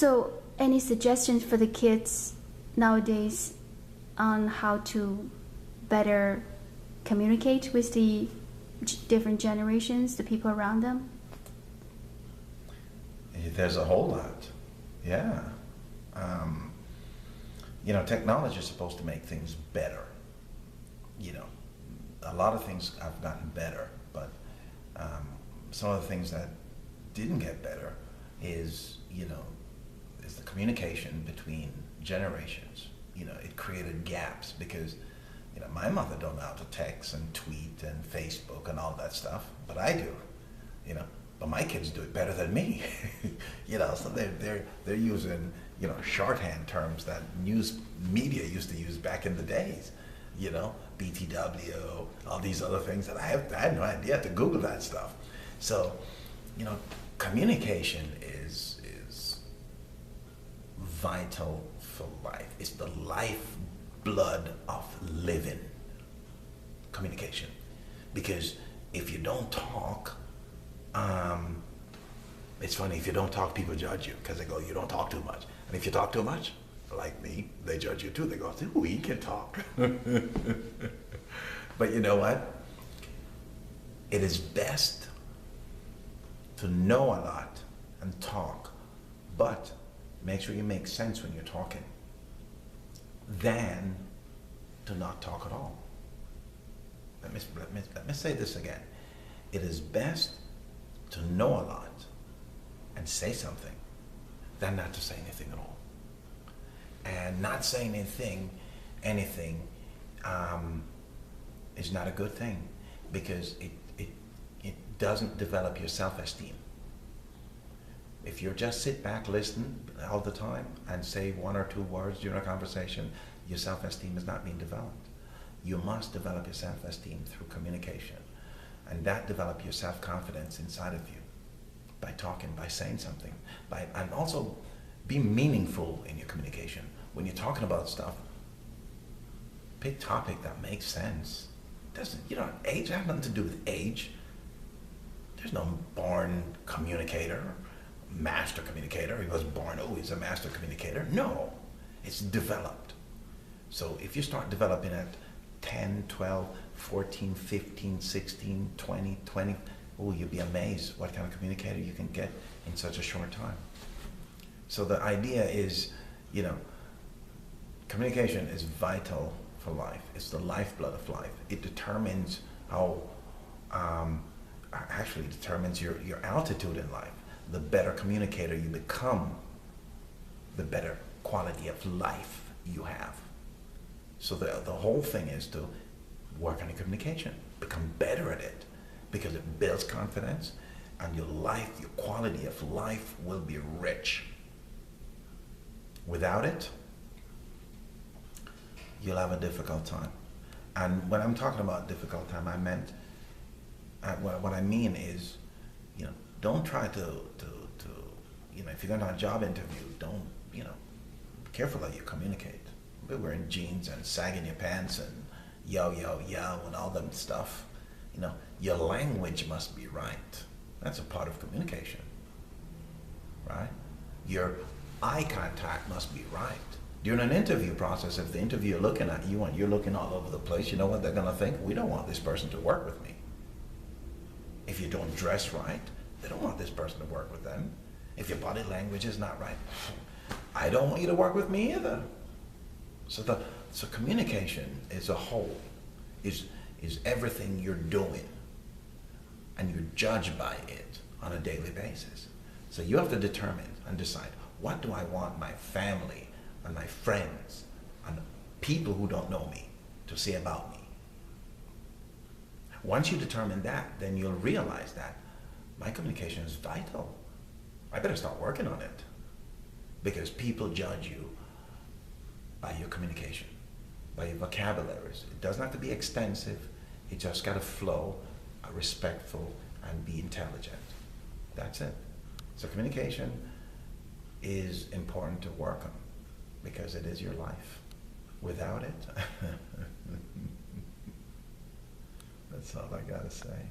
So, any suggestions for the kids nowadays on how to better communicate with the different generations, the people around them? There's a whole lot, yeah. Technology is supposed to make things better. A lot of things have gotten better, but some of the things that didn't get better is the communication between generations. It created gaps because, my mother don't know how to text and tweet and Facebook and all that stuff, but I do, but my kids do it better than me. So they're using, shorthand terms that news media used to use back in the days, BTW, all these other things that I had no idea to Google that stuff. So, communication is vital for life. It's the lifeblood of living. Communication. Because if you don't talk, it's funny, if you don't talk, people judge you because they go, you don't talk too much. And if you talk too much, like me, they judge you too. They go, ooh, he can talk. But you know what? It is best to know a lot and talk, but make sure you make sense when you're talking, than to not talk at all. Let me say this again. It is best to know a lot and say something than not to say anything at all. And not saying anything is not a good thing, because it doesn't develop your self-esteem. If you just sit back, listen all the time, and say one or two words during a conversation, your self-esteem is not being developed. You must develop your self-esteem through communication, and that develop your self-confidence inside of you by talking, by saying something, and also be meaningful in your communication. When you're talking about stuff, pick topic that makes sense. Age has nothing to do with age. There's no born communicator, master communicator. He was born, he's a master communicator. No, it's developed. So if you start developing at 10, 12, 14, 15, 16, 20, you'll be amazed what kind of communicator you can get in such a short time. So the idea is, communication is vital for life. It's the lifeblood of life. It determines determines your altitude in life. The better communicator you become, the better quality of life you have. So the whole thing is to work on your communication, become better at it, because it builds confidence, and your quality of life will be rich. Without it, you'll have a difficult time. And when I'm talking about difficult time, what I mean is, don't try to if you're going to a job interview, don't, be careful how you communicate. Be wearing jeans and sagging your pants and yo, and all that stuff. Your language must be right. That's a part of communication, right? Your eye contact must be right. During an interview process, if the interviewer looking at you and you're looking all over the place, you know what they're going to think? We don't want this person to work with me. If you don't dress right, they don't want this person to work with them. If your body language is not right, I don't want you to work with me either. So communication as a whole is everything you're doing, and you're judged by it on a daily basis. So you have to determine and decide, what do I want my family and my friends and people who don't know me to say about me? Once you determine that, then you'll realize that my communication is vital. I better start working on it, because people judge you by your communication, by your vocabularies. It doesn't have to be extensive. It just got to flow, respectful, and be intelligent. That's it. So communication is important to work on, because it is your life. Without it, that's all I got to say.